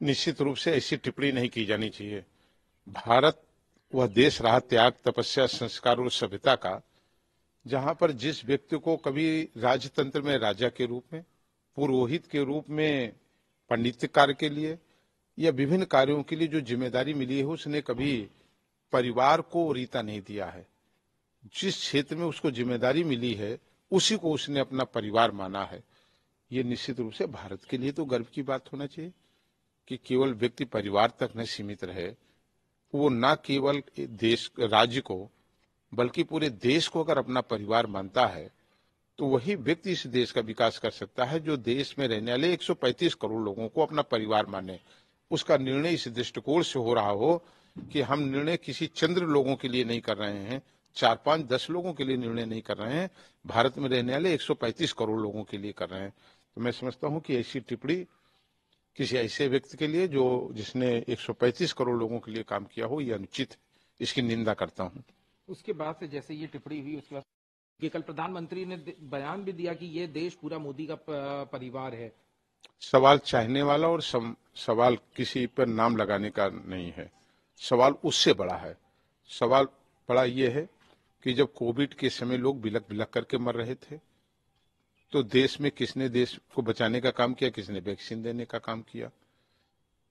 निश्चित रूप से ऐसी टिप्पणी नहीं की जानी चाहिए। भारत वह देश रहा त्याग, तपस्या, संस्कार और सभ्यता का, जहां पर जिस व्यक्ति को कभी राजतंत्र में राजा के रूप में, पुरोहित के रूप में पंडित कार्य के लिए या विभिन्न कार्यों के लिए जो जिम्मेदारी मिली है, उसने कभी परिवार को रीता नहीं दिया है। जिस क्षेत्र में उसको जिम्मेदारी मिली है उसी को उसने अपना परिवार माना है। ये निश्चित रूप से भारत के लिए तो गर्व की बात होना चाहिए कि केवल व्यक्ति परिवार तक न सीमित रहे, वो न केवल देश राज्य को बल्कि पूरे देश को अगर अपना परिवार मानता है तो वही व्यक्ति इस देश का विकास कर सकता है जो देश में रहने वाले 135 करोड़ लोगों को अपना परिवार माने। उसका निर्णय इस दृष्टिकोण से हो रहा हो कि हम निर्णय किसी चंद्र लोगों के लिए नहीं कर रहे हैं, 4, 5, 10 लोगों के लिए निर्णय नहीं कर रहे हैं, भारत में रहने वाले 135 करोड़ लोगों के लिए कर रहे हैं। तो मैं समझता हूं कि ऐसी टिप्पणी किसी ऐसे व्यक्ति के लिए जिसने 135 करोड़ लोगों के लिए काम किया हो, यह अनुचित है। इसकी निंदा करता हूं। उसके बाद से जैसे ये टिप्पणी हुई, उसके बाद कि कल प्रधानमंत्री ने बयान भी दिया कि ये देश पूरा मोदी का परिवार है। सवाल चाहने वाला और सवाल किसी पर नाम लगाने का नहीं है, सवाल उससे बड़ा है। सवाल बड़ा ये है कि जब कोविड के समय लोग बिलक बिलक करके मर रहे थे तो देश में किसने देश को बचाने का काम किया, किसने वैक्सीन देने का काम किया।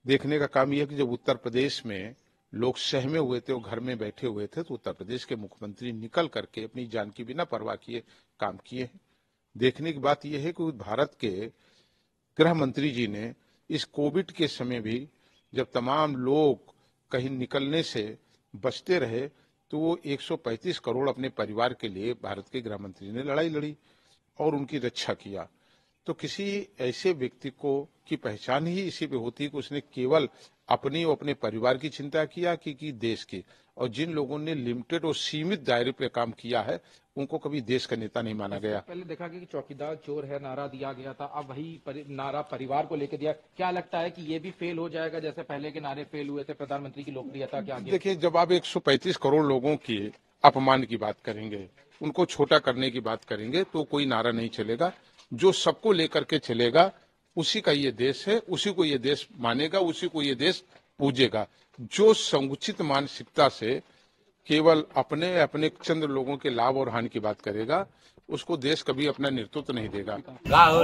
देखने का काम यह कि जब उत्तर प्रदेश में लोग सहमे हुए थे, वो घर में बैठे हुए थे, तो उत्तर प्रदेश के मुख्यमंत्री निकल करके अपनी जान की बिना परवाह किए काम किए हैं। देखने की बात यह है कि भारत के गृह मंत्री जी ने इस कोविड के समय भी जब तमाम लोग कहीं निकलने से बचते रहे तो वो 135 करोड़ अपने परिवार के लिए भारत के गृह मंत्री ने लड़ाई लड़ी और उनकी रक्षा किया। तो किसी ऐसे व्यक्ति को की पहचान ही इसी पे होती है कि उसने केवल अपनी और अपने परिवार की चिंता किया कि देश की। और जिन लोगों ने लिमिटेड और सीमित दायरे पे काम किया है उनको कभी देश का नेता नहीं माना गया। पहले देखा कि चौकीदार चोर है नारा दिया गया था, अब वही नारा परिवार को लेकर दिया। क्या लगता है कि ये भी फेल हो जाएगा जैसे पहले के नारे फेल हुए थे? प्रधानमंत्री की लोकप्रियता क्या? देखिए, जब आप 135 करोड़ लोगों की अपमान की बात करेंगे, उनको छोटा करने की बात करेंगे तो कोई नारा नहीं चलेगा। जो सबको लेकर के चलेगा उसी का ये देश है, उसी को ये देश मानेगा, उसी को ये देश पूजेगा। जो संकुचित मानसिकता से केवल अपने अपने चंद लोगों के लाभ और हानि की बात करेगा, उसको देश कभी अपना नेतृत्व नहीं देगा। का हो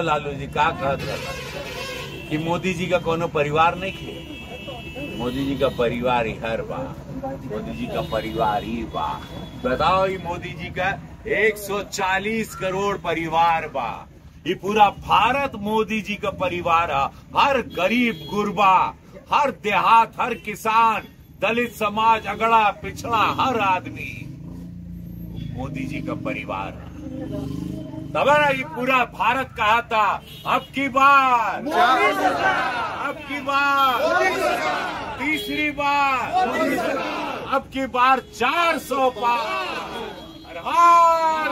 लालू जी का कहत रहा कि मोदी जी का कोनो परिवार नहीं खे? मोदी जी का परिवार ही हर बा, मोदी जी का परिवार ही बा। बताओ, ये मोदी जी का 140 करोड़ परिवार बा। ये पूरा भारत मोदी जी का परिवार है। हर गरीब गुरबा, हर देहात, हर किसान, दलित समाज, अगड़ा पिछड़ा हर आदमी मोदी जी का परिवार है। तब ना ये पूरा भारत कहा था अब की बार, तीसरी बार, अब की बार 400 पार। हर